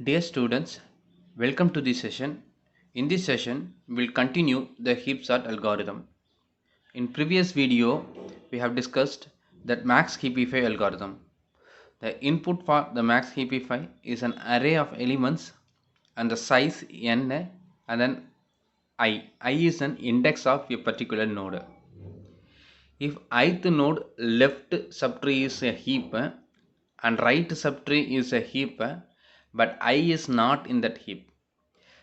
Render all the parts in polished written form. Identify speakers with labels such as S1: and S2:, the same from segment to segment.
S1: Dear students, welcome to this session. In this session, we'll continue the heap sort algorithm. In previous video, we have discussed that max heapify algorithm. The input for the max heapify is an array of elements and the size n and then I. I is an index of a particular node. If ith node left subtree is a heap and right subtree is a heap, but I is not in that heap.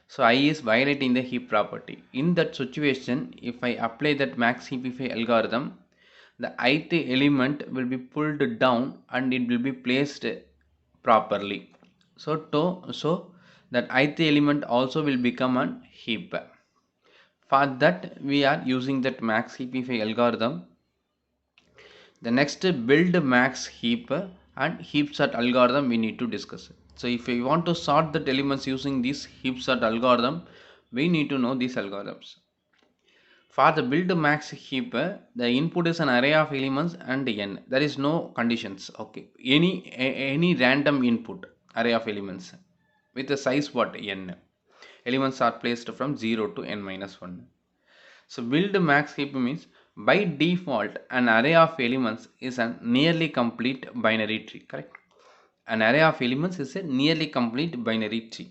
S1: So I is violating the heap property. In that situation, if I apply that max heapify algorithm, the ith element will be pulled down and it will be placed properly. So that ith element also will become a heap. For that, we are using that max heapify algorithm. The next build max heap and heap sort algorithm we need to discuss. So if we want to sort the elements using this heap sort algorithm, we need to know these algorithms. For the build max heap, the input is an array of elements and n. There is no conditions. Okay, any random input array of elements with the size what n. Elements are placed from 0 to n minus 1. So build max heap means by default an array of elements is a nearly complete binary tree, correct? An array of elements is a nearly complete binary tree.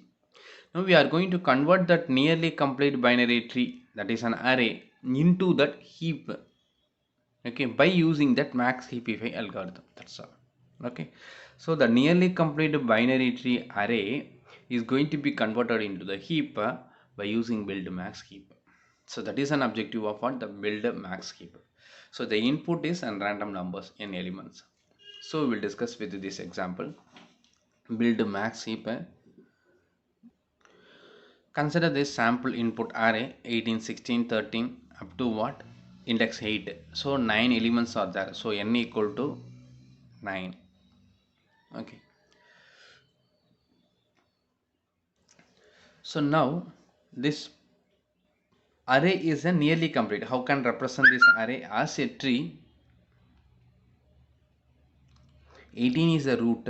S1: Now we are going to convert that nearly complete binary tree, that is an array, into that heap, okay, by using that max heapify algorithm. That's all. Okay, so the nearly complete binary tree array is going to be converted into the heap by using build max heap. So that is an objective of what the build max heap. So the input is and random numbers in elements. So we will discuss with this example. Build max heap. Consider this sample input array 18, 16, 13 up to what? Index 8. So 9 elements are there. So n equal to 9. Okay. So now this array is a nearly complete. How can represent this array as a tree? 18 is a root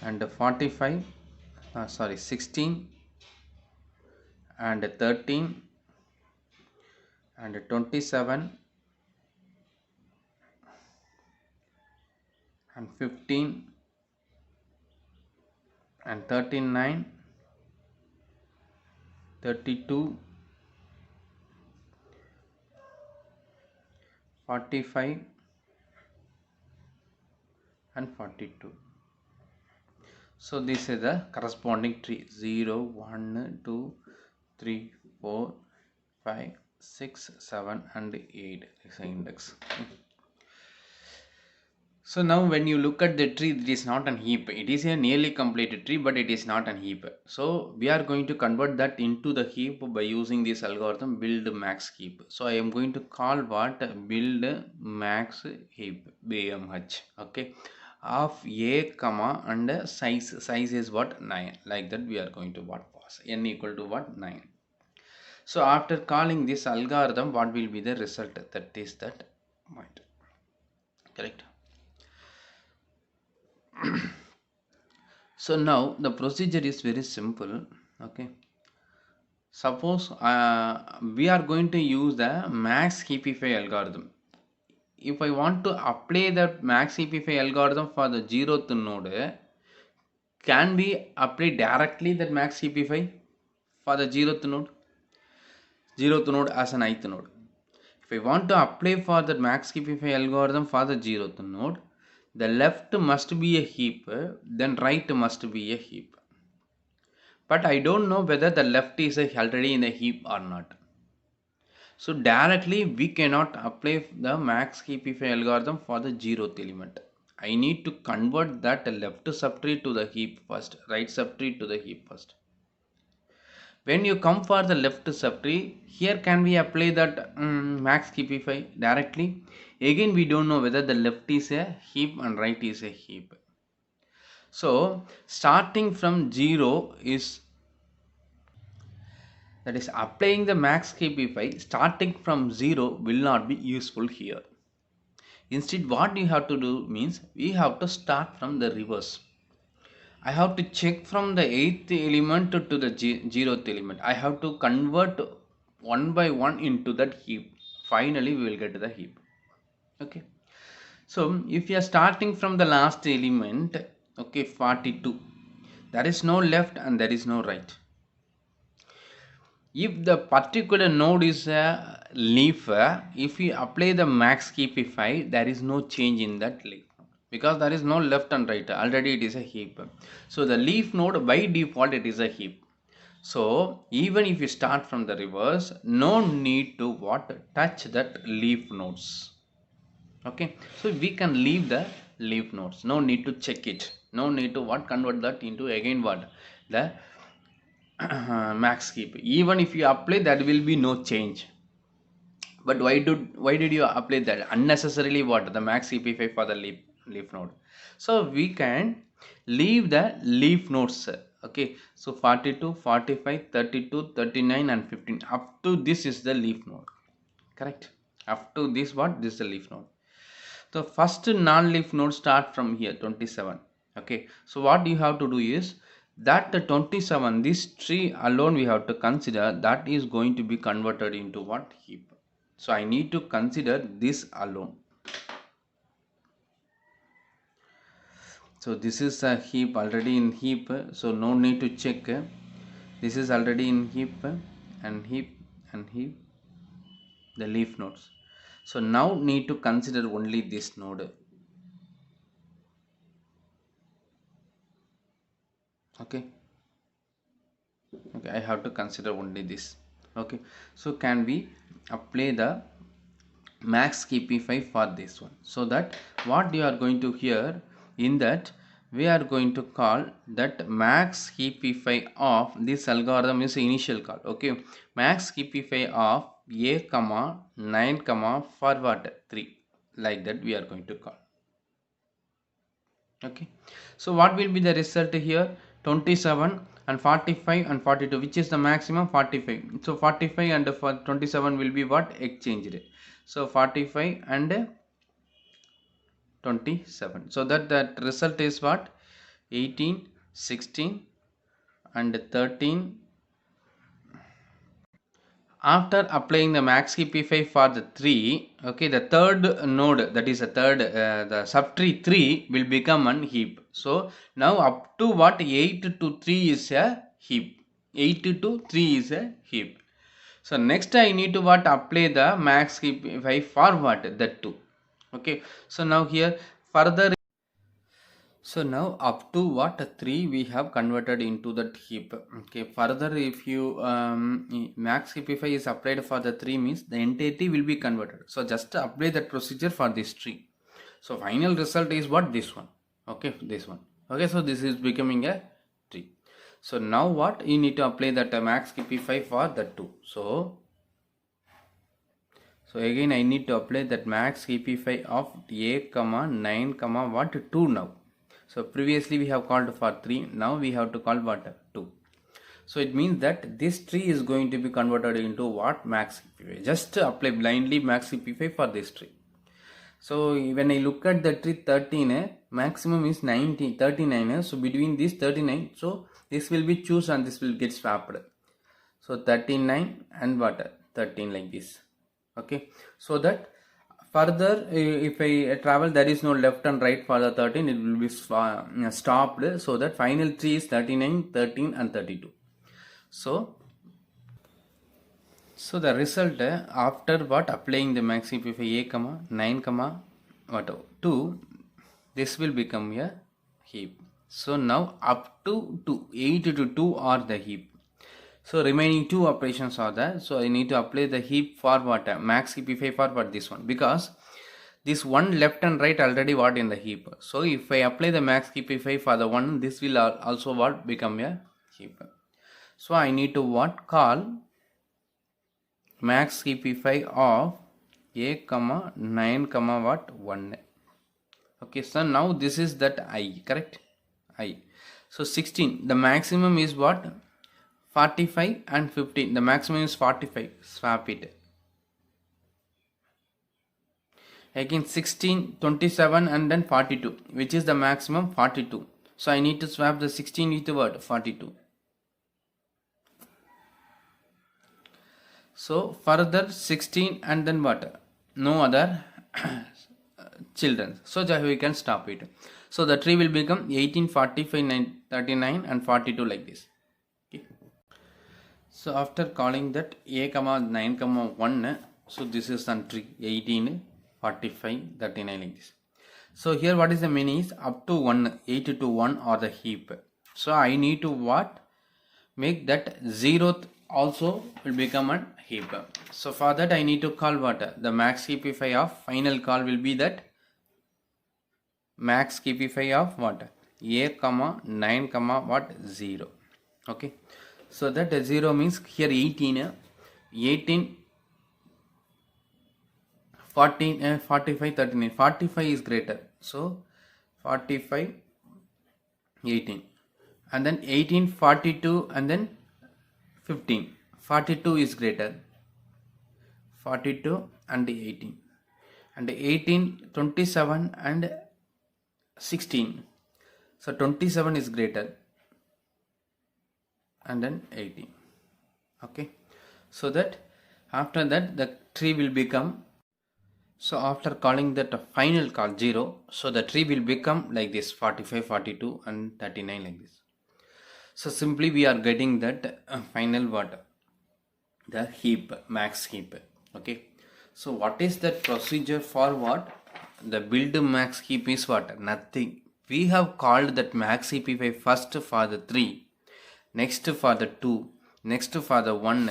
S1: and 45 16 and 13 and 27 and 15 and 39 32 45 and 42. So this is the corresponding tree 0 1 2 3 4 5 6 7 and 8 is the index. So now when you look at the tree, it is not an heap. It is a nearly completed tree, but it is not an heap. So we are going to convert that into the heap by using this algorithm build max heap. So I am going to call what build max heap BMH. Okay, of a comma and size is what 9. Like that we are going to what pass n equal to what 9. So after calling this algorithm, what will be the result? That is that point. Correct. So now the procedure is very simple. Okay, suppose we are going to use the max heapify algorithm. If I want to apply the max heapify algorithm for the 0th node, can we apply directly that max heapify for the 0th node as an ith node? If I want to apply for the max heapify algorithm for the 0th node, the left must be a heap, then right must be a heap. But I don't know whether the left is already in a heap or not. So directly we cannot apply the max heapify algorithm for the 0th element. I need to convert that left subtree to the heap first, right subtree to the heap first. When you come for the left subtree, here can we apply that max heapify directly? Again we don't know whether the left is a heap and right is a heap. So starting from 0 is, that is applying the max heapify starting from 0 will not be useful here. Instead what you have to do means we have to start from the reverse. I have to check from the 8th element to the 0th element. I have to convert one by one into that heap. Finally, we will get to the heap. Okay. So, if you are starting from the last element, okay, 42, there is no left and there is no right. If the particular node is a leaf, if you apply the max keepify, there is no change in that leaf because there is no left and right. Already it is a heap. So the leaf node by default it is a heap. So even if you start from the reverse, no need to touch that leaf nodes. Okay, so we can leave the leaf nodes. No need to check it. No need to convert that into again the max keep. Even if you apply, that will be no change. But why did you apply that unnecessarily? The max CP5 for the leaf node? So we can leave the leaf nodes. Okay, so 42, 45, 32, 39 and 15. Up to this is the leaf node. Correct. Up to this this is the leaf node. The first non-leaf node start from here 27. Okay, so what you have to do is that the 27, this tree alone we have to consider, that is going to be converted into what? Heap. So I need to consider this alone. So this is a heap, already in heap, so no need to check. This is already in heap and heap and heap, the leaf nodes. So now need to consider only this node. Okay, I have to consider only this. Okay, so can we apply the max keepify for this one? So that what you are going to hear in that, we are going to call that max keepify of this algorithm is initial call. Okay, max keepify of a comma 9 comma forward 3, like that we are going to call. Okay, so what will be the result here? 27 and 45 and 42, which is the maximum? 45. So 45 and 27 will be what? Exchanged. So 45 and 27. So that result is what? 18, 16 and 13. After applying the max keepify for the 3, okay, the third node, that is the third, the subtree 3 will become an heap. So now up to what? 8 to 3 is a heap. 8 to 3 is a heap. So next I need to apply the max keepify for what? That 2. Okay, so now here further. So now up to 3 we have converted into that heap. Okay, further if you max heapify is applied for the 3 means the entity will be converted. So just apply that procedure for this tree. So final result is what? This one. Okay, this one. Okay, so this is becoming a tree. So now what you need to apply that max heapify for the 2. So again I need to apply that max heapify of a comma 9 comma 2 now. So previously we have called for 3, now we have to call what? 2. So it means that this tree is going to be converted into what? Max CP5. Just apply blindly max CP5 for this tree. So when I look at the tree 13, maximum is 19, 39. So between these 39, so this will be choose and this will get swapped. So 39 and 13 like this. Okay, so that further if I travel, there is no left and right for the 13, it will be stopped. So that final tree is 39, 13 and 32. So the result after applying the max CP5 a comma 9 comma 2, this will become a heap. So now up to 2, 8 to 2 are the heap. So remaining 2 operations are there. So I need to apply the heap for max CP5 for this one, because this one left and right already in the heap. So if I apply the max CP5 for the one, this will also become a heap. So I need to call max CP5 of a comma 9 comma 1. Okay, so now this is that I, correct? I. So 16, the maximum is 45 and 15. The maximum is 45. Swap it. Again 16, 27 and then 42, which is the maximum 42. So I need to swap the 16 with the what? 42. So further 16 and then what? No other children. So that we can stop it. So the tree will become 18, 45, 39 and 42 like this. Okay. So after calling that a comma 9 comma 1, so this is the tree 18, 45, 39 like this. So here what is the meaning is up to 1, 8 to 1 or the heap. So I need to what? Make that 0th also will become a heap. So for that I need to call what? The max heapify of final call will be that max heapify of what? A comma 9 comma what? 0. Okay. So that 0 means here 18, 18, 14, 45, 39. 45 is greater. So 45, 18. And then 18, 42 and then 15. 42 is greater. 42 and 18. And 18, 27 and 16. So 27 is greater. And then 18. Okay. So that after that the tree will become. So after calling that final call 0, so the tree will become like this 45, 42 and 39 like this. So simply we are getting that final what? The heap, max heap. Okay. So what is that procedure for what? The build max heap is what? Nothing. We have called that max heap first for the 3, next for the 2, next for the 1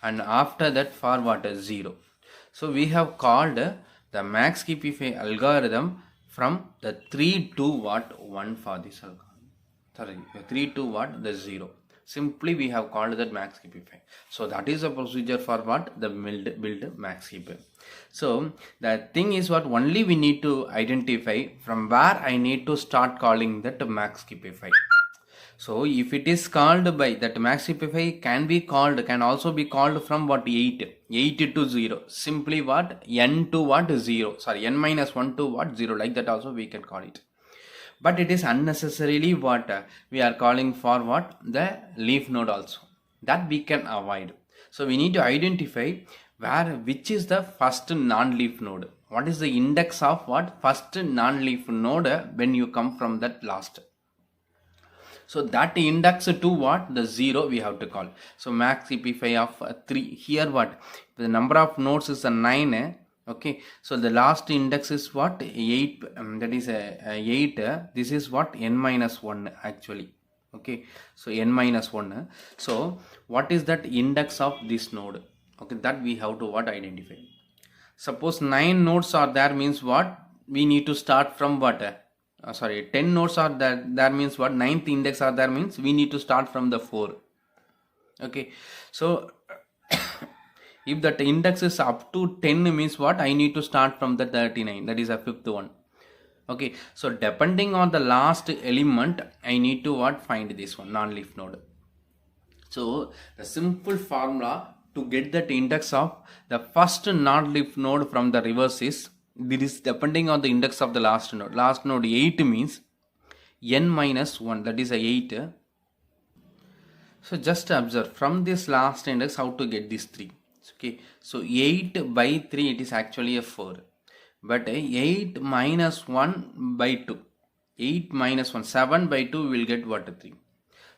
S1: and after that for what? 0. So we have called the max heapify algorithm from the 3 to what? 1 for this algorithm. Sorry, 3 to what? The 0. Simply we have called that max heapify. So that is a procedure for what? The build max heap. So the thing is what? Only we need to identify from where I need to start calling that max heapify. So if it is called by that max heapify can also be called from what? 8 to 0. Simply what? N to what? 0. Sorry, n minus 1 to what? 0. Like that also we can call it. But it is unnecessarily what we are calling for what? The leaf node also. That we can avoid. So we need to identify which is the first non-leaf node. What is the index of what? First non-leaf node when you come from that last. So that index to what? The 0 we have to call. So max heapify of 3. Here what? The number of nodes is a 9. Okay. So the last index is what? 8. That is 8. This is what? N minus 1 actually. Okay. So n minus 1. So what is that index of this node? Okay. That we have to what? Identify. Suppose 9 nodes are there means what? We need to start from what? 10 nodes are there. That means what? 9th index are there means we need to start from the 4. Okay. So if that index is up to 10 means what? I need to start from the 39. That is a 5th one. Okay. So depending on the last element, I need to what? Find this one, non-leaf node. So the simple formula to get that index of the first non-leaf node from the reverse is, this is depending on the index of the last node. Last node 8 means n minus 1, that is a 8. So just observe from this last index how to get this 3. Okay, so 8 by 3 it is actually a 4, but 8 minus 1 by 2, 8 minus 1, 7 by 2 will get what? 3.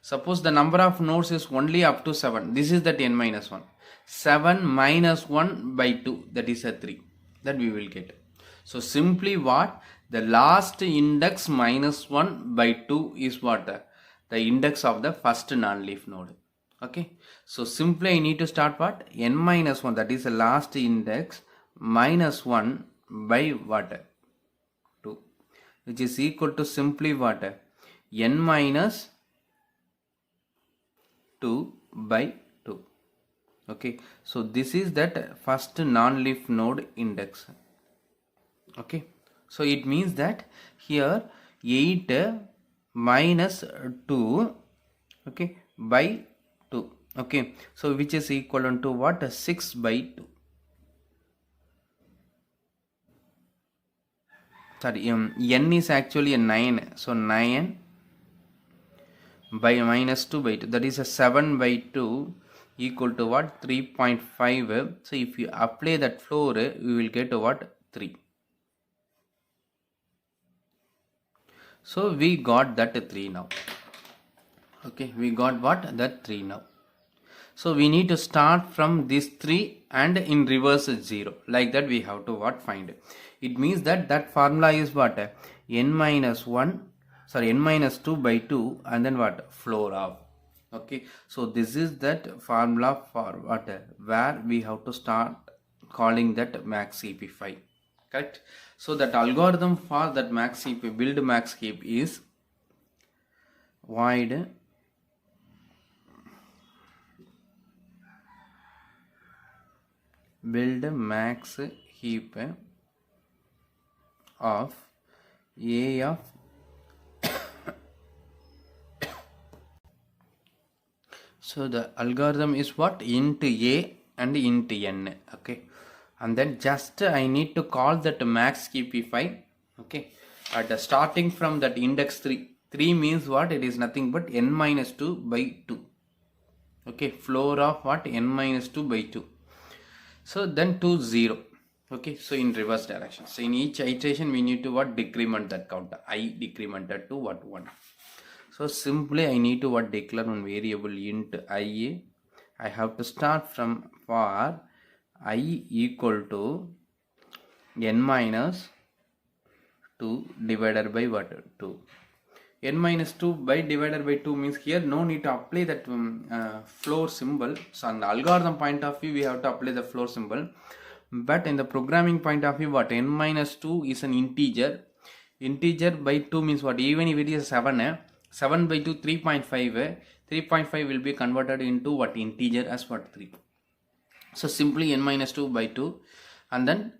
S1: Suppose the number of nodes is only up to 7, this is that n minus 1. 7 minus 1 by 2, that is a 3, that we will get. So simply what? The last index minus 1 by 2 is what? The index of the first non-leaf node. Okay. So simply I need to start what? N minus 1, that is the last index, minus 1 by what? 2, which is equal to simply what? N minus 2 by 2. Okay. So this is that first non-leaf node index. Okay. So it means that here 8 minus 2, okay, by 2. Okay. So which is equivalent to what? 6 by 2. Sorry, n is actually a 9. So 9 by minus 2 by 2, that is a 7 by 2 equal to what? 3.5. So if you apply that floor, we will get what? 3. So we got that 3 now. Okay, we got what? That 3 now. So we need to start from this 3 and in reverse 0. Like that we have to what? Find. It means that that formula is what? N minus 2 by 2 and then what? Floor of. Okay, so this is that formula for what? Where we have to start calling that max heap phi. Correct? So that algorithm for that max heap, build max heap is void build max heap of A of so the algorithm is what? Int A and int N. Okay, and then just I need to call that max heap phi. Okay, at starting from that index 3 means what? It is nothing but n minus 2 by 2. Okay, floor of what? N minus 2 by 2. So then to 0. Okay, so in reverse direction. So in each iteration we need to what? Decrement that counter. I decremented to what? 1. So simply I need to what? Declare one variable int I. I have to start from for I equal to n minus 2 divided by what? 2. N minus 2 by divided by 2 means here no need to apply that floor symbol. So on the algorithm point of view we have to apply the floor symbol, but in the programming point of view what? N minus 2 is an integer. Integer by 2 means what? Even if it is 7, 7 by 2 3.5, 3.5 will be converted into what? Integer as what? 3. So simply n minus 2 by 2 and then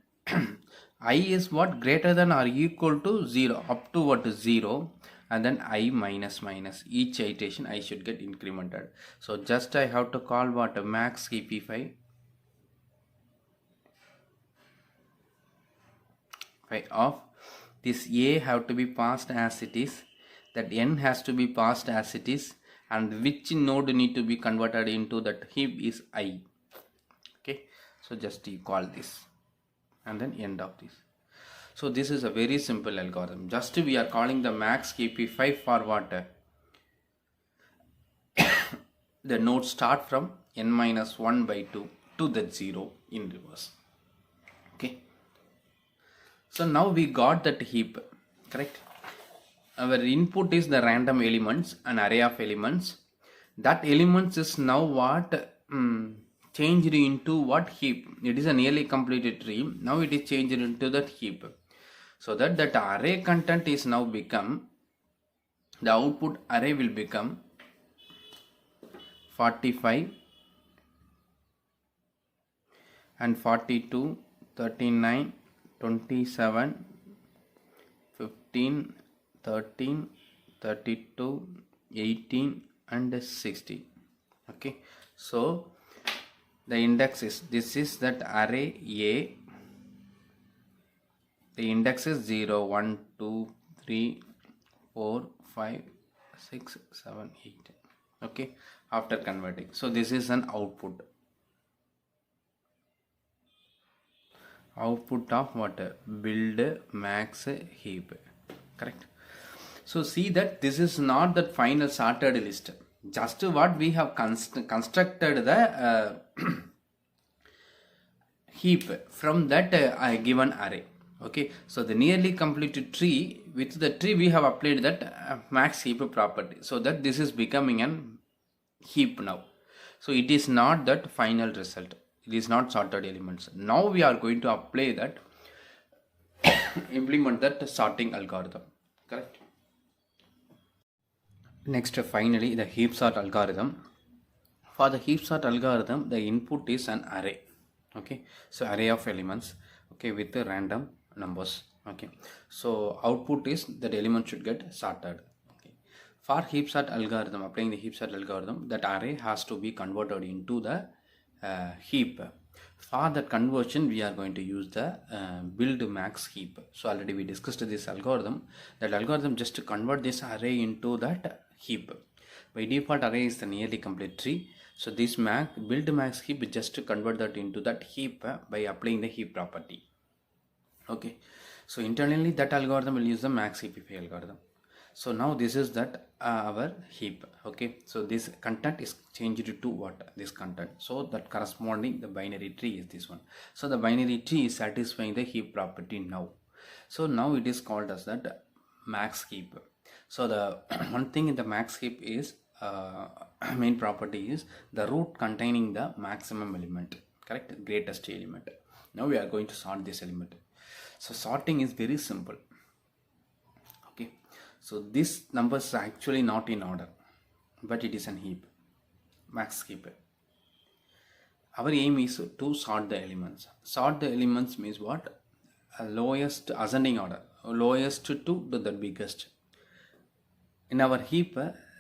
S1: I is what? Greater than or equal to 0 up to what? 0. And then I minus each iteration I should get incremented. So just I have to call what? A max heap phi of this A have to be passed as it is, that N has to be passed as it is, and which node need to be converted into that heap is I. Okay, so just you call this and then end of this. So this is a very simple algorithm. Just we are calling the max heap phi for what? The nodes start from n minus 1 by 2 to that 0 in reverse. Okay. So now we got that heap, correct? Our input is the random elements, an array of elements. That elements is now what? Changed into what? Heap. It is a nearly completed tree. Now it is changed into that heap. So that array content is now become, the output array will become 45 and 42, 39, 27, 15, 13, 32, 18 and 16. Okay, so the index is, this is that array A. The index is 0, 1, 2, 3, 4, 5, 6, 7, 8. Okay, after converting. So this is an output. Output of what? Build max heap. Correct. So see that this is not the final sorted list. Just what we have constructed the heap from that given array. Okay, so the nearly completed tree, with the tree we have applied that max heap property, so that this is becoming an heap now. So it is not that final result, it is not sorted elements. Now we are going to apply that implement that sorting algorithm. Correct. Next, finally, the heap sort algorithm. For the heap sort algorithm, the input is an array. Okay, so array of elements, okay, with the random numbers. Okay, so output is that element should get sorted. Okay, for heap sort algorithm, applying the heap sort algorithm, that array has to be converted into the heap. For that conversion we are going to use the build max heap. So already we discussed this algorithm. That algorithm just to convert this array into that heap. By default, array is the nearly complete tree. So this build max heap just to convert that into that heap by applying the heap property. Okay, so internally that algorithm will use the max heapify algorithm. So now this is that our heap. Okay, so this content is changed to what? This content. So that corresponding the binary tree is this one. So the binary tree is satisfying the heap property now. So now it is called as that max heap. So the one thing in the max heap is main property is the root containing the maximum element, correct? Greatest element. Now we are going to sort this element. So sorting is very simple. Okay, so this numbers are actually not in order, but it is an heap, max heap. Our aim is to sort the elements. Sort the elements means what? Lowest ascending order, lowest to the biggest. In our heap,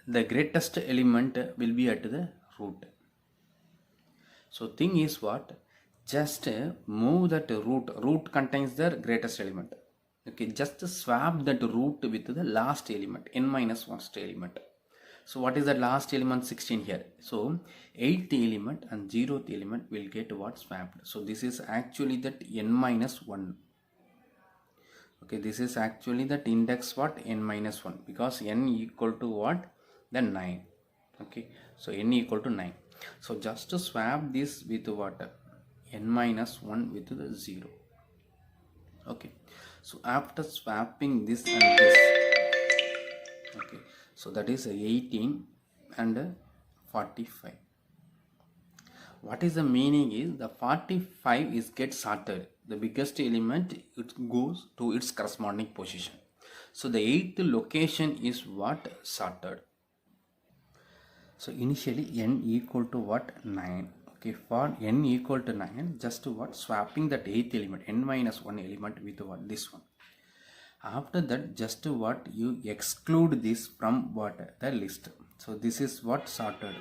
S1: the greatest element will be at the root. So thing is what? Just move that root. Root contains the greatest element. Okay, just swap that root with the last element, n minus 1st element. So what is the last element? 16 here. So 8th element and 0th element will get what? Swapped. So this is actually that n minus 1. Okay, this is actually that index what? N minus 1, because n equal to what? Then 9. Okay, so n equal to 9. So just to swap this with what? N minus 1 with the 0. Okay, so after swapping this and this, okay, so that is 18 and 45. What is the meaning is the 45 is get sorted. The biggest element, it goes to its corresponding position. So the 8th location is what? Sorted. So initially n equal to what? 9. Okay, for n equal to 9, just what? Swapping that 8th element, n minus 1 element with what? This one. After that, just what? You exclude this from what? The list. So this is what? Sorted.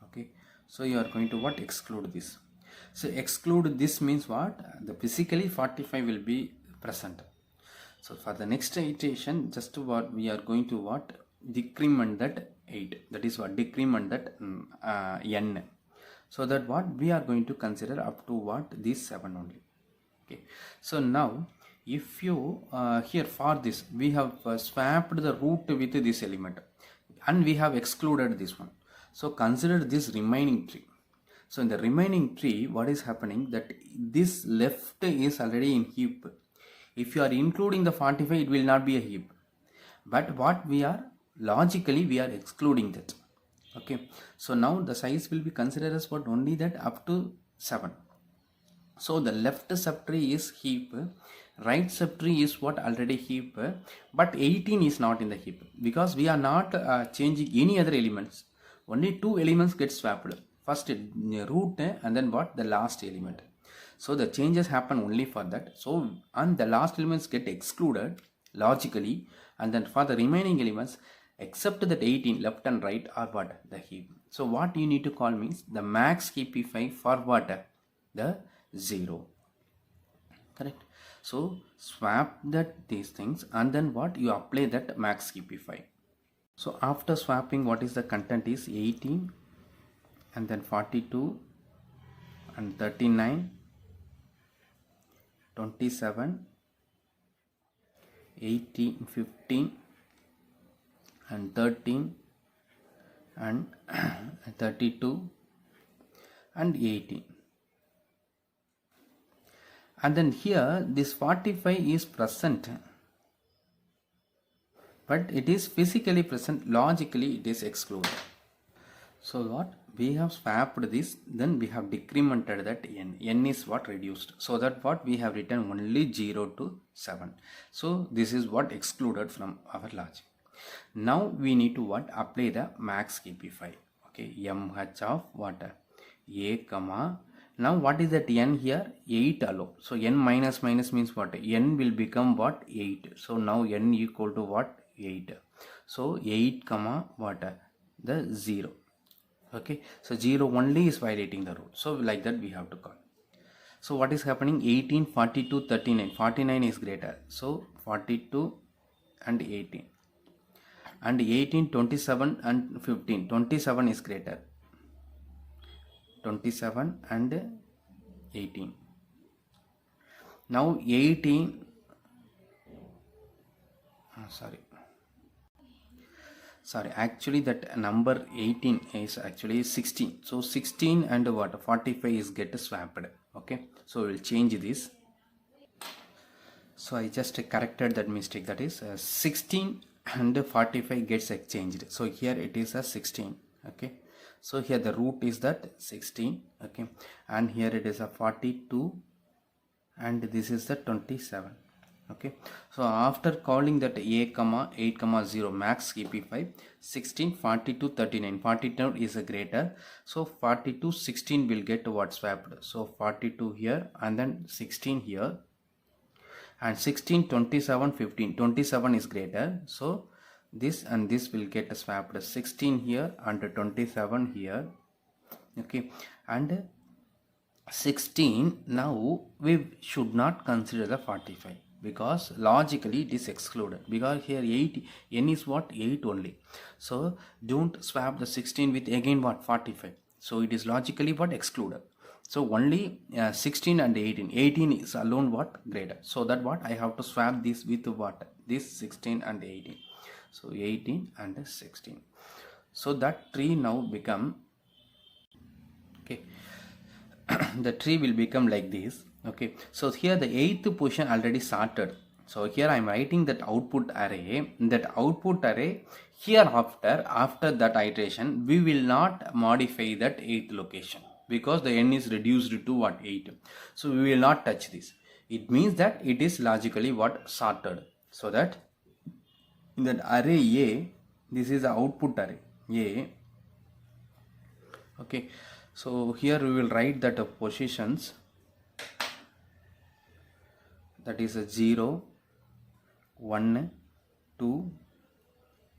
S1: Okay, so you are going to what? Exclude this. So exclude this means what? The physically 45 will be present. So for the next iteration, just what we are going to what? Decrement that 8. That is what? Decrement that n. So that what? We are going to consider up to what? This 7 only. Okay, so now if you here for this we have swapped the root with this element and we have excluded this one. So consider this remaining tree. So in the remaining tree, what is happening, that this left is already in heap. If you are including the 45, it will not be a heap. But what we are, logically we are excluding that. Okay, so now the size will be considered as what? Only that up to 7. So the left subtree is heap, right subtree is what? Already heap, but 18 is not in the heap because we are not changing any other elements. Only 2 elements get swapped. First root and then what? The last element. So the changes happen only for that. So and the last elements get excluded logically, and then for the remaining elements except that 18 left and right are what? The heap. So what you need to call means the max heapify for what? The 0. Correct. So swap that these things and then what? You apply that max heapify. So after swapping, what is the content is 18 and then 42 and 39, 27, 18, 15 and 13 and 32 and 18. And then here this 45 is present, but it is physically present, logically it is excluded. So what? We have swapped this, then we have decremented that n. N is what? Reduced. So that what? We have written only 0 to 7. So this is what? Excluded from our logic. Now we need to what? Apply the max heapify. Okay, mh of what? A comma. Now what is that n here? 8 allow. So n minus minus means what? N will become what? 8. So now n equal to what? 8. So 8 comma what? The 0. Okay, so 0 only is violating the rule. So like that we have to call. So what is happening? 18, 42, 39. 49 is greater. So 42 and 18. and 18, 27 and 15. 27 is greater. 27 and 18. Now 18, sorry, actually that number 18 is actually 16. So 16 and what, 45 is get swapped. Okay, so we'll change this. So I just corrected that mistake, that is 16 and 45 gets exchanged. So here it is a 16. Okay, so here the root is that 16. Okay, and here it is a 42 and this is the 27. Okay, so after calling that a comma 8 comma 0 max kp5 16 42 39, 42 is a greater, so 42 16 will get what swapped. So 42 here and then 16 here, and 16 27 15, 27 is greater, so this and this will get swapped. 16 here and 27 here. Okay, and 16, now we should not consider the 45 because logically it is excluded, because here 8 n is what, 8 only. So don't swap the 16 with again what, 45. So it is logically what, excluded. So only 16 and 18, 18 is alone what, greater. So that what, I have to swap this with what, this 16 and 18. So 18 and 16. So that tree now become, okay, the tree will become like this. Okay, so here the 8th position already sorted. So here I am writing that output array. That output array here after that iteration we will not modify that 8th location because the n is reduced to what, 8. So we will not touch this. It means that it is logically what, sorted. So that in that array A, this is the output array A. Okay, so here we will write that positions, that is a 0 1 2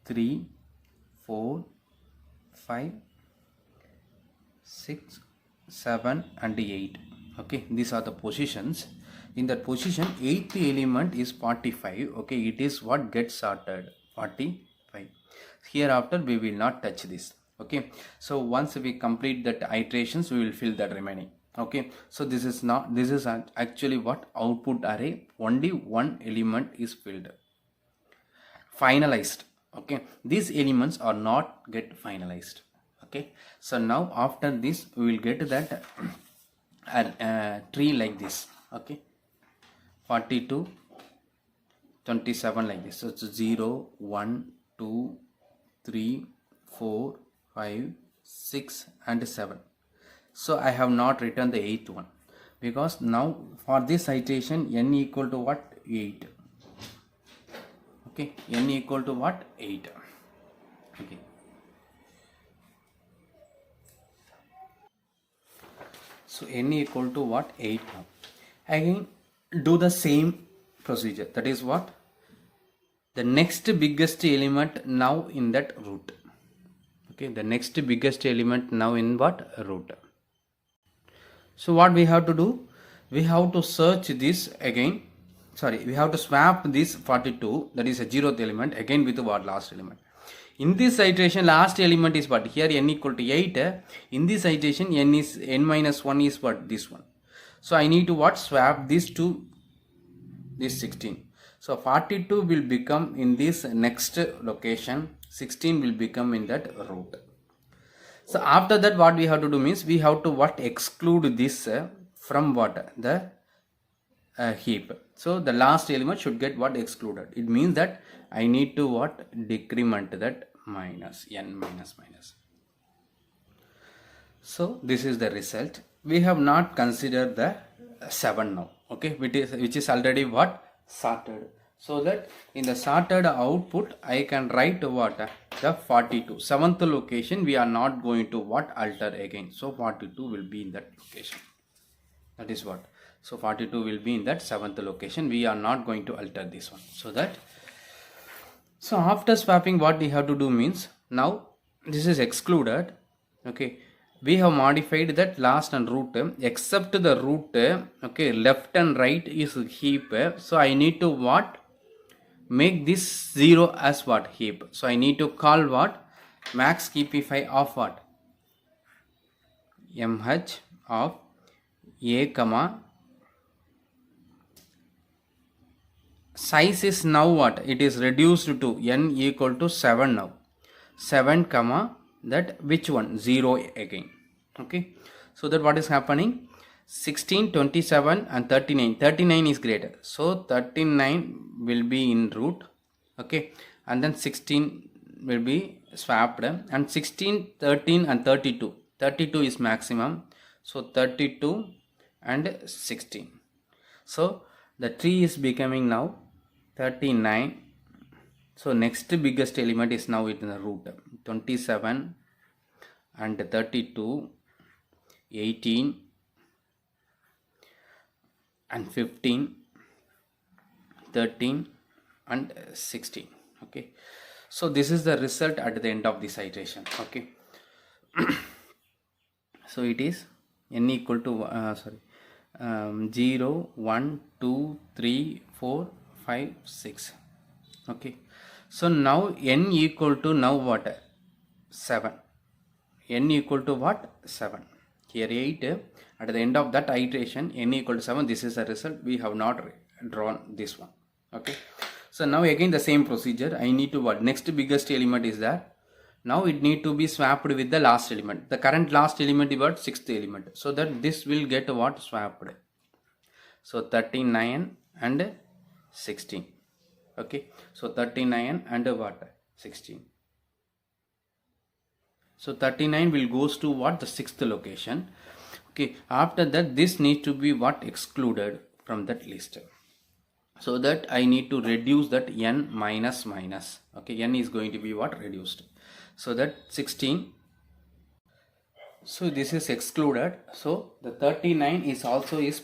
S1: 3 4 5 6 7 and 8. Okay, these are the positions. In that position 8th element is 45. Okay, it is what gets sorted, 45. Hereafter we will not touch this. Okay, so once we complete that iterations we will fill that remaining. Okay, so this is not, this is actually what, output array, only one element is filled, finalized. Okay, these elements are not get finalized. Okay, so now after this we will get that tree like this. Okay, 42 27 like this. So it's 0 1 2 3 4 5 6 and 7. So I have not written the 8th one because now for this iteration n equal to what, 8. Okay, n equal to what, 8. Okay, so n equal to what, 8 now. Again do the same procedure, that is what, the next biggest element now in that root. Okay, the next biggest element now in what, root. So what we have to do, we have to search this again, sorry, we have to swap this 42, that is a 0th element, again with what, last element. In this iteration last element is what, here n equal to 8. In this iteration n is, n minus 1 is what, this one. So I need to what, swap this to this 16. So 42 will become in this next location, 16 will become in that root. So after that what we have to do means we have to what, exclude this from what, the heap. So the last element should get what, excluded. It means that I need to what, decrement that minus, n minus minus. So this is the result. We have not considered the 7 now. Okay, which is already what, sorted. So that in the sorted output I can write what, the 42. 7th location we are not going to what, alter again. So 42 will be in that location. That is what. So 42 will be in that 7th location. We are not going to alter this one. So that, so after swapping what we have to do means, now this is excluded. Okay, we have modified that last and root except the root. Okay, left and right is heap. So I need to what, make this 0 as what? Heap. So I need to call what? Max keepify of what? mh of a comma size is now what? It is reduced to n equal to 7 now. 7 comma that which one? 0 again. Okay. So that what is happening? 16, 27 and 39. 39 is greater. So 39 will be in root. Okay. And then 16 will be swapped. And 16, 13 and 32. 32 is maximum. So 32 and 16. So the tree is becoming now 39. So next biggest element is now in the root. 27 and 32, 18 and 15, 13 and 16. Okay. So this is the result at the end of this iteration. Okay. So it is n equal to 0, 1, 2, 3, 4, 5, 6. Okay. So now n equal to now what? 7. N equal to what? 7. Here 8. At the end of that iteration, n equal to 7. This is the result. We have not drawn this one. Okay. So now again the same procedure. I need to what? Next biggest element is that. Now it need to be swapped with the last element. The current last element is what? Sixth element. So that this will get what? Swapped. So 39 and 16. Okay. So 39 and what? 16. So 39 will goes to what? The sixth location. Okay. After that, this needs to be what? Excluded from that list. So that I need to reduce that n minus minus. Okay. N is going to be what? Reduced. So that 16. So this is excluded. So the 39 is also is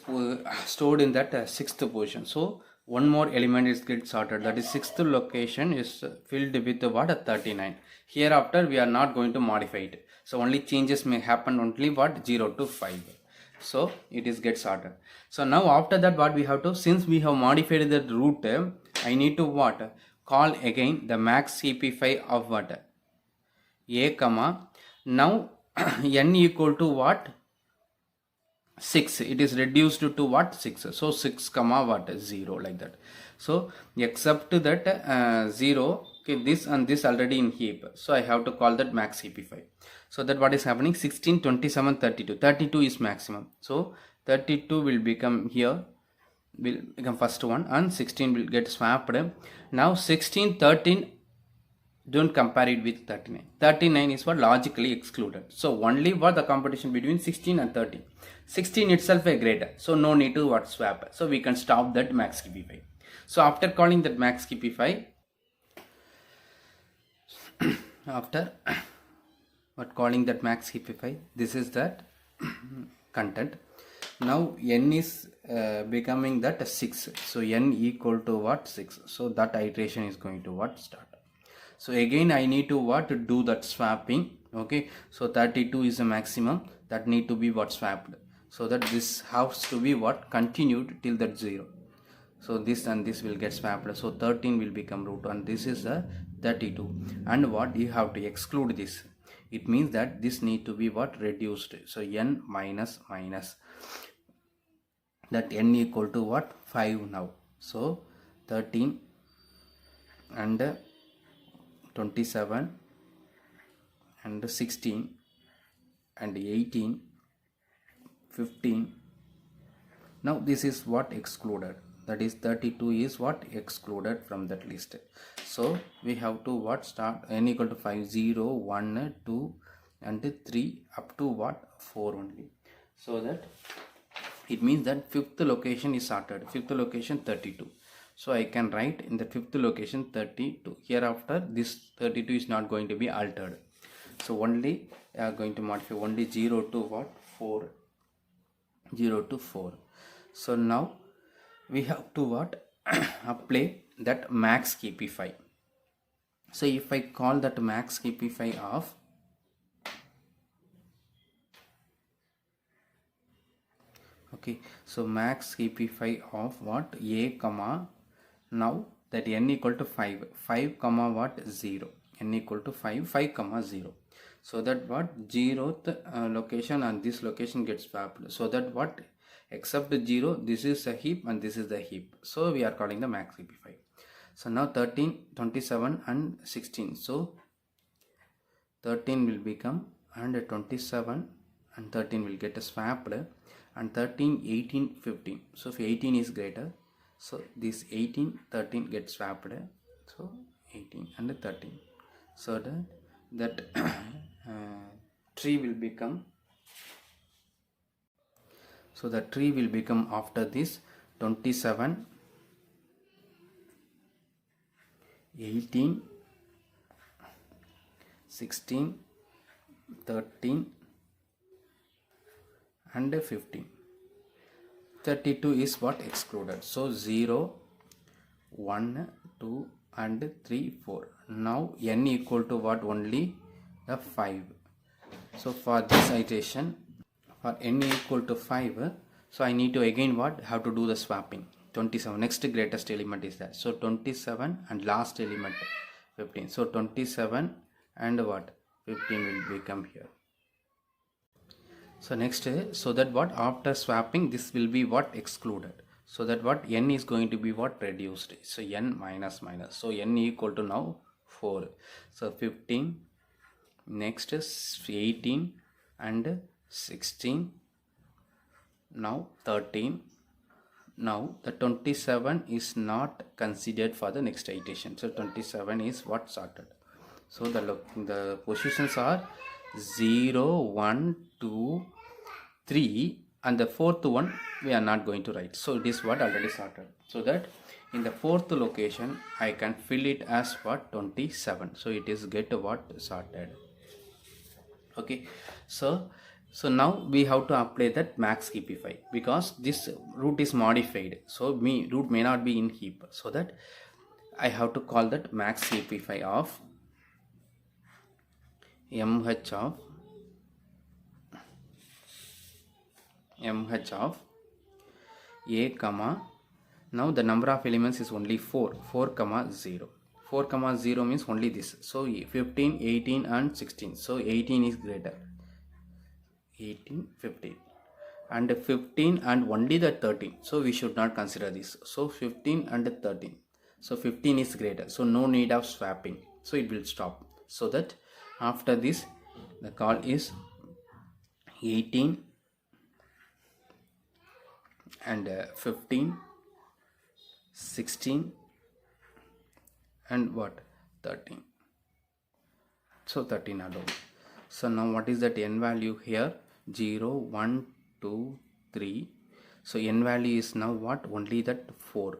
S1: stored in that sixth position. So one more element is get sorted. That is sixth location is filled with what? 39. Hereafter we are not going to modify it. So only changes may happen only what? 0 to 5. So it is get sorted. So now after that what we have to, since we have modified the root, I need to what? Call again the max CP5 of what? A comma. Now n equal to what? 6. It is reduced to what? 6. So 6 comma what? 0 like that. So except that 0. Okay, this and this already in heap. So I have to call that max CP5. So that what is happening? 16, 27, 32. 32 is maximum. So 32 will become here. Will become first one and 16 will get swapped. Now 16, 13. Don't compare it with 39. 39 is what? Logically excluded. So only what? The competition between 16 and 13. 16 itself a greater. So no need to what? Swap. So we can stop that max KP5. So after calling that max KP5, after what calling that max KP5, this is that content. Now n is becoming that 6. So n equal to what? 6. So that iteration is going to what? Start. So again I need to what? To do that swapping. Okay. So 32 is the maximum that need to be what? Swapped. So that this has to be what? Continued till that 0. So this and this will get swapped. So 13 will become root 1. This is the 32. And what? You have to exclude this. It means that this need to be what? Reduced. So n minus minus. That n equal to what? 5 now. So 13 and 27 and 16 and 18, 15. Now this is what? Excluded. That is 32 is what? Excluded from that list. So we have to what? Start n equal to 5, 0, 1, 2 and 3 up to what? 4 only. So that it means that fifth location is sorted. Fifth location 32. So I can write in the fifth location 32. Hereafter this 32 is not going to be altered. So only going to modify only 0 to what? 4. 0 to 4. So now we have to what? Apply that max KP5. So if I call that max KP5 of okay, so max KP5 of what? A comma now that n equal to 5, 5 comma what 0, n equal to 5, 5 comma 0. So that what 0th location and this location gets swapped. So that what except 0, this is a heap and this is the heap. So we are calling the max heapify. So now 13, 27 and 16. So 13 will become and 27 and 13 will get swapped, and 13, 18, 15. So if 18 is greater, so this 18, 13 gets swapped. So 18 and 13. So that tree will become, so the tree will become after this 27, 18, 16, 13 and 15. 32 is what excluded. So 0, 1, 2 and 3, 4. Now n equal to what? Only the 5. So for this iteration, for n equal to 5, so I need to again what? Have to do the swapping. 27, next greatest element is that. So 27 and last element 15. So 27 and what? 15 will become here. So next, so that what? After swapping, this will be what? Excluded. So that what? N is going to be what? Reduced. So n minus minus. So n equal to now 4. So 15, next is 18 and 16, now 13. Now the 27 is not considered for the next iteration. So 27 is what? Sorted. So the positions are 0, 1, 2, 3 and the fourth one we are not going to write. So it is what? Already sorted. So that in the fourth location I can fill it as what? 27. So it is get what? Sorted. Okay. So now we have to apply that max heapify, because this root is modified. So root may not be in heap. So that I have to call that max heapify of mh of a comma, now the number of elements is only 4, 4 comma 0. 4 comma 0 means only this. So 15, 18 and 16. So 18 is greater. 18, 15 and 15 and only the 13. So we should not consider this. So 15 and 13. So 15 is greater. So no need of swapping. So it will stop. So that after this the call is 18 and 15, 16 and what? 13. So 13 alone. So now what is that n value here? 0, 1, 2, 3. So n value is now what? Only that 4.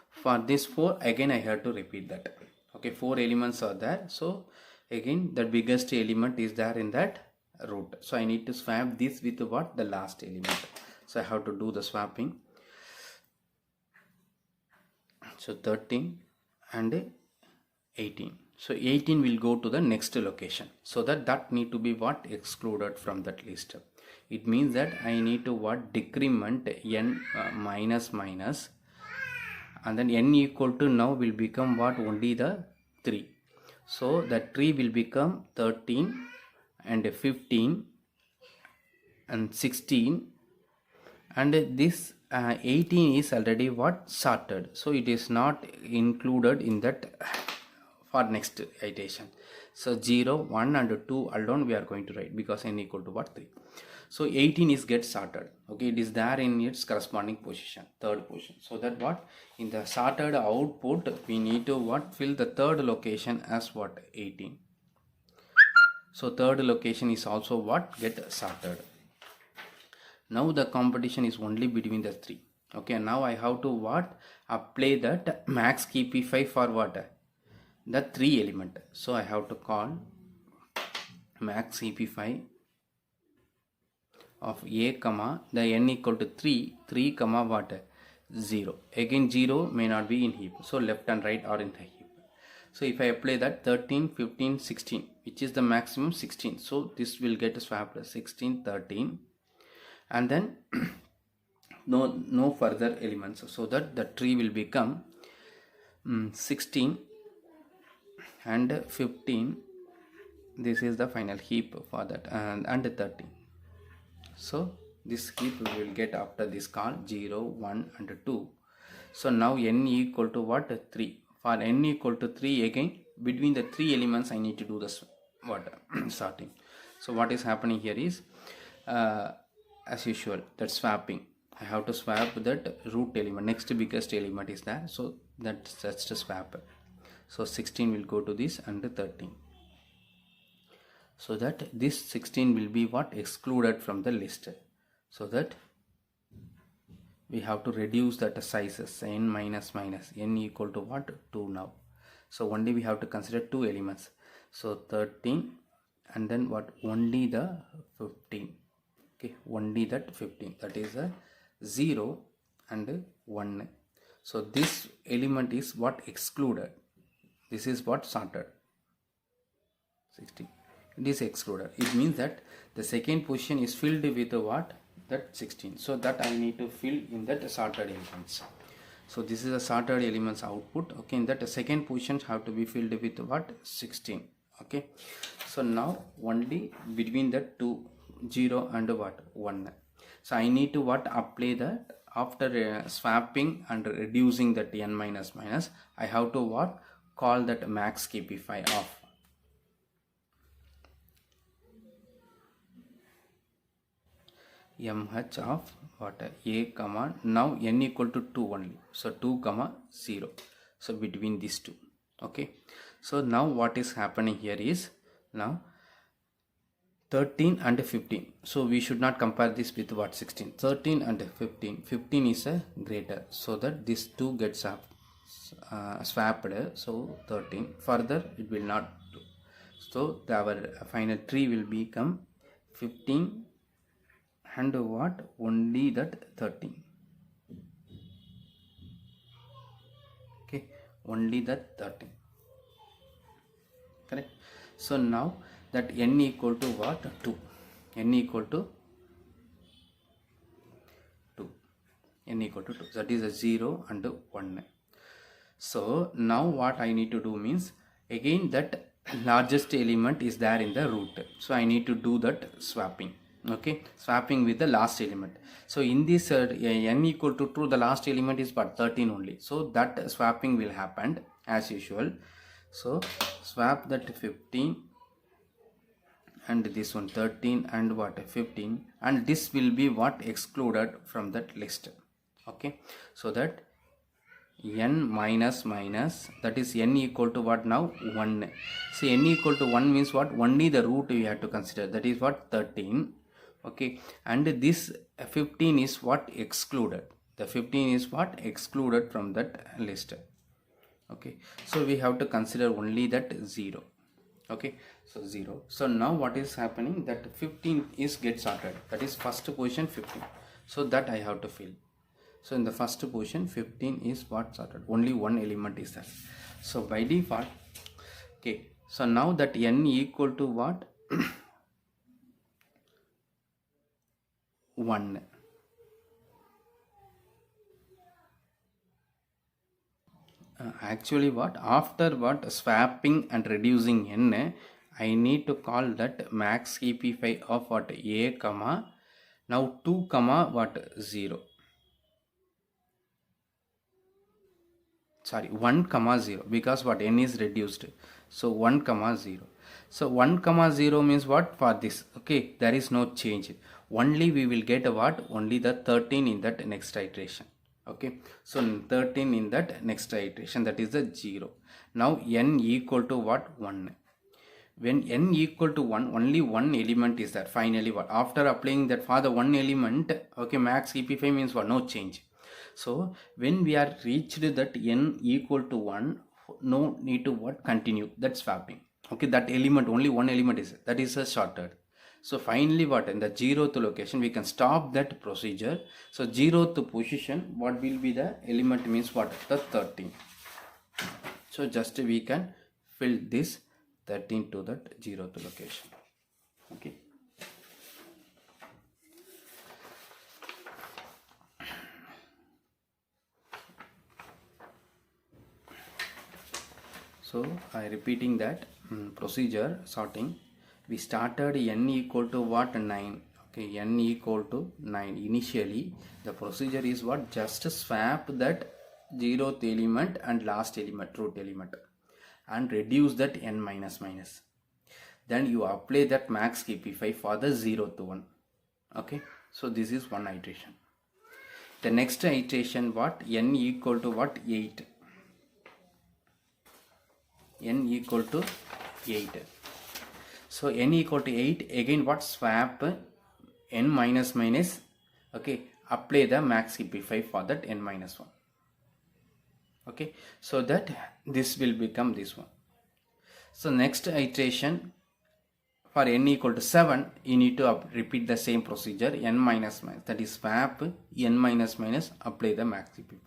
S1: For this 4 again I have to repeat that. Okay, 4 elements are there. So again the biggest element is there in that root. So I need to swap this with what? The last element. So I have to do the swapping. So 13 and 18. So 18 will go to the next location. So that need to be what? Excluded from that list. It means that I need to what? Decrement n minus minus, and then n equal to now will become what? Only the 3. So the tree will become 13 and 15 and 16, and this 18 is already what? Sorted. So it is not included in that for next iteration. So 0, 1 and 2 alone we are going to write, because n equal to what? 3. So 18 is get sorted. Okay, it is there in its corresponding position, third position. So that what? In the sorted output we need to what? Fill the third location as what? 18. So third location is also what? Get sorted. Now the competition is only between the 3. Okay, now I have to what? Apply that max heapify for what? The 3 element. So I have to call max heapify of a comma the n equal to 3 comma what? 0. Again 0 may not be in heap. So left and right are in the heap. So if I apply that 13, 15, 16, which is the maximum 16. So this will get swapped 16, 13. And then no further elements, so that the tree will become 16 and 15, this is the final heap for that, and 13. So this heap we will get after this call 0, 1 and 2. So now n equal to what? 3. For n equal to 3, again between the 3 elements I need to do this sorting. So what is happening here is as usual, that swapping. I have to swap that root element, next biggest element is there, so that's just a swap. So 16 will go to this and 13, so that this 16 will be what? Excluded from the list, so that we have to reduce that sizes, n minus minus, n equal to what? 2 now. So only we have to consider 2 elements, so 13 and then what? Only the 15. Okay, only that 15, that is a 0 and 1. So this element is what? Excluded. This is what? Sorted. 16, it is excluded. It means that the second position is filled with what? That 16. So that I need to fill in that sorted elements. So this is a sorted elements output. Okay, in that the second positions have to be filled with what? 16. Okay, so now only between the 2, 0 and what? 1. So I need to what? Apply that after swapping and reducing that n minus minus, I have to what? Call that max KP5 of mh of what? A comma, now n equal to 2 only, so 2 comma 0, so between these two. Okay, so now what is happening here is now 13 and 15, so we should not compare this with what? 16. 13 and 15, 15 is a greater, so that this 2 gets up swapped, so 13, further it will not do. So our final tree will become 15 and what? Only that 13. Okay, only that 13, correct. So now that n equal to what? 2, n equal to 2, n equal to 2, that is a 0 and 1. So now what I need to do means, again that largest element is there in the root, so I need to do that swapping. Okay, swapping with the last element. So in this n equal to 2, the last element is but 13 only, so that swapping will happen as usual. So swap that 15 and this one 13 and what? 15, and this will be what? Excluded from that list. Okay, so that n minus minus, that is n equal to what now? 1. See, n equal to 1 means what? Only the root we have to consider, that is what? 13. Okay, and this 15 is what? Excluded. The 15 is what? Excluded from that list. Okay, so we have to consider only that 0. Okay, so 0. So now what is happening? That 15 is get sorted, that is first position 15, so that I have to fill. So in the first position 15 is what? Sorted, only one element is there. So by default, okay, so now that n equal to what? 1. Actually what? After what? Swapping and reducing n, I need to call that max KP5 of what? A comma, now 2 comma what? 0, sorry, 1 comma 0, because what? N is reduced, so 1 comma 0. So 1 comma 0 means what? For this, okay, there is no change, only we will get what? Only the 13 in that next iteration. Okay, so 13 in that next iteration, that is the 0. Now n equal to what? 1. When n equal to 1, only one element is there. Finally what? After applying that for the one element, okay, max KP5 means what? No change. So when we are reached that n equal to 1, no need to what? Continue that swapping. Okay, that element, only one element is, that is a sorted. So finally what? In the 0th location we can stop that procedure. So 0th position, what will be the element means what? The 13. So just we can fill this 13 to that 0th location. Okay. So I repeating that procedure sorting. We started n equal to what? 9. Okay, n equal to 9. Initially the procedure is what? Just swap that zeroth element and last element, root element, and reduce that n minus minus. Then you apply that max KP5 for the zeroth one. Okay, so this is one iteration. The next iteration, what? N equal to what? 8. N equal to 8. So n equal to 8, again what? Swap n minus minus. Okay, apply the max KP5 for that n minus 1. Okay, so that this will become this one. So next iteration, for n equal to 7, you need to repeat the same procedure, n minus minus, that is swap n minus minus, apply the max KP5.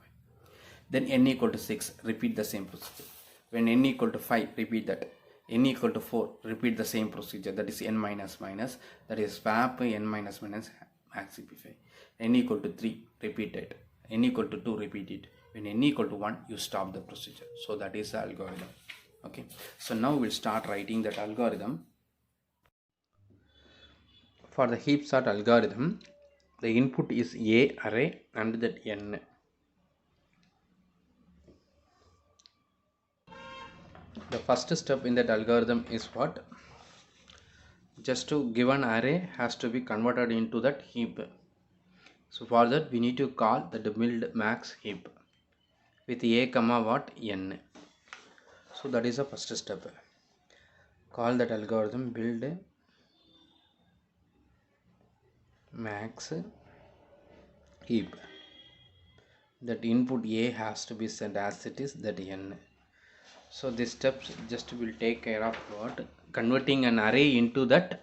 S1: Then n equal to 6, repeat the same procedure. When n equal to 5, repeat that. N equal to 4, repeat the same procedure, that is n minus minus, that is swap n minus minus max KP5. N equal to 3, repeat it. N equal to 2, repeat it. When n equal to 1, you stop the procedure. So that is the algorithm. Okay, so now we'll start writing that algorithm. For the heap sort algorithm, the input is A array and that n. The first step in that algorithm is what? Just to given array has to be converted into that heap. So for that we need to call the build max heap with A comma what? N. So that is the first step. Call that algorithm build max heap. That input A has to be sent as it is, that n. So this steps just will take care of what? Converting an array into that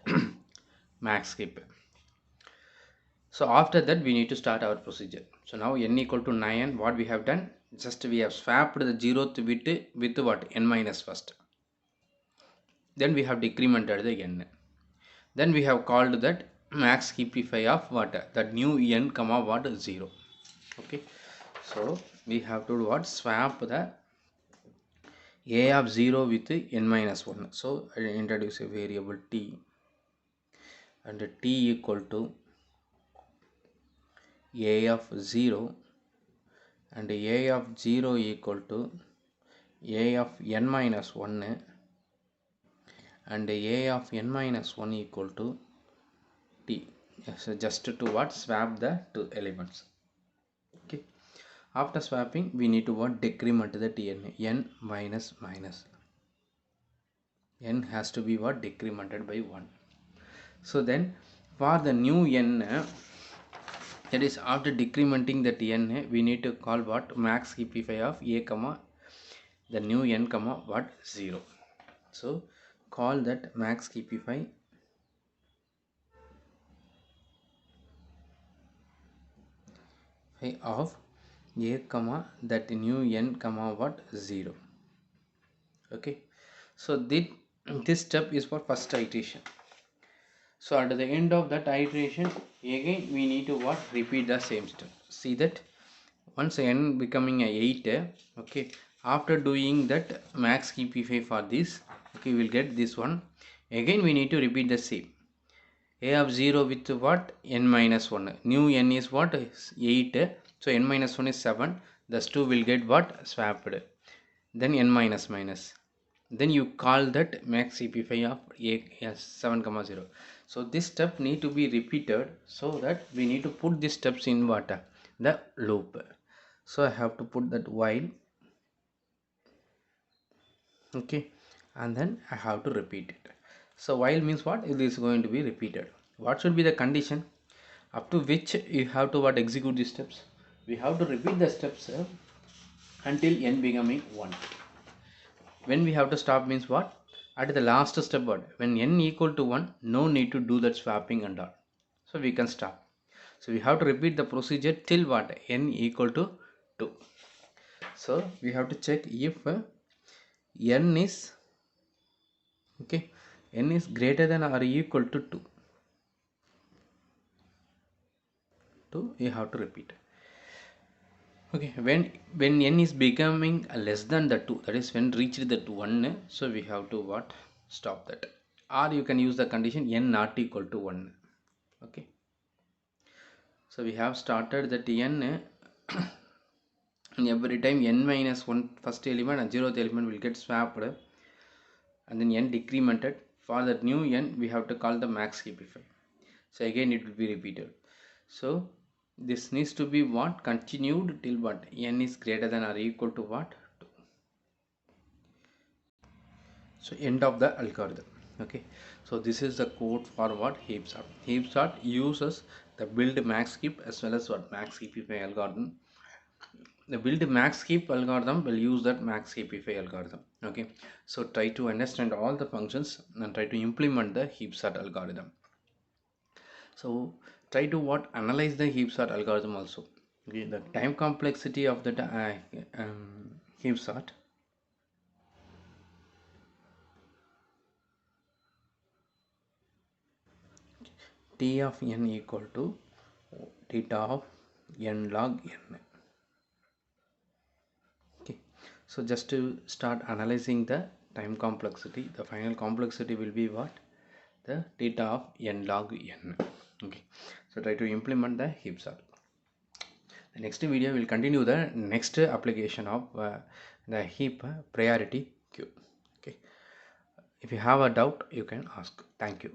S1: max heap. So after that we need to start our procedure. So now n equal to 9, what we have done? Just we have swapped the 0th bit with what? N minus first. Then we have decremented the n. Then we have called that max KP5 of what? That new n comma what? 0. Okay, so we have to do what? Swap the A of 0 with n minus 1. So I introduce a variable t, and t equal to A of 0, and A of 0 equal to A of n minus 1, and A of n minus 1 equal to t. So just to what? Swap the two elements. Okay, after swapping we need to what? Decrement the n minus minus. N has to be what? Decremented by 1. So then for the new n, that is after decrementing that n, we need to call what? Max KP5 of A comma the new n comma what? 0. So call that max KP5 of A comma that new n comma what? 0. Okay, so this step is for first iteration. So at the end of that iteration, again we need to what? Repeat the same step. See that once n becoming a 8, okay, after doing that max KP5 for this, okay, we will get this one. Again we need to repeat the same. A of 0 with what? N minus 1. New n is what? 8. So n minus 1 is 7. Thus 2 will get what? Swapped. Then n minus minus. Then you call that max KP5 of A 7 comma 0. So this step need to be repeated, so that we need to put these steps in what? The loop. So I have to put that while, okay, and then I have to repeat it. So while means what? It is going to be repeated. What should be the condition up to which you have to what? Execute these steps? We have to repeat the steps until n becoming 1. When we have to stop means what? At the last step, what? When n equal to 1, no need to do that swapping and all. So we can stop. So we have to repeat the procedure till what? N equal to 2. So we have to check if n is, okay, n is greater than or equal to 2. You have to repeat. Okay, when n is becoming less than the 2, that is when reached the 1, so we have to what, stop that, or you can use the condition n not equal to 1. Okay, so we have started that n every time n minus 1 first element and 0th element will get swapped, and then n decremented. For that new n we have to call the max heapify, so again it will be repeated. So this needs to be what, continued till what, n is greater than or equal to what, 2. So end of the algorithm. Okay, so this is the code for what, heap sort. Heap sort uses the build max heap as well as what, max heapify algorithm. The build max heap algorithm will use that max heapify algorithm. Okay, so try to understand all the functions and try to implement the heap sort algorithm. So try to what, analyze the heap sort algorithm also. Okay, the time complexity of the heap sort, t of n equal to theta of n log n. Okay, so just to start analyzing the time complexity, the final complexity will be what, the theta of n log n. Okay, so try to implement the heap sort. The next video will continue the next application of the heap priority queue. Okay, if you have a doubt you can ask. Thank you.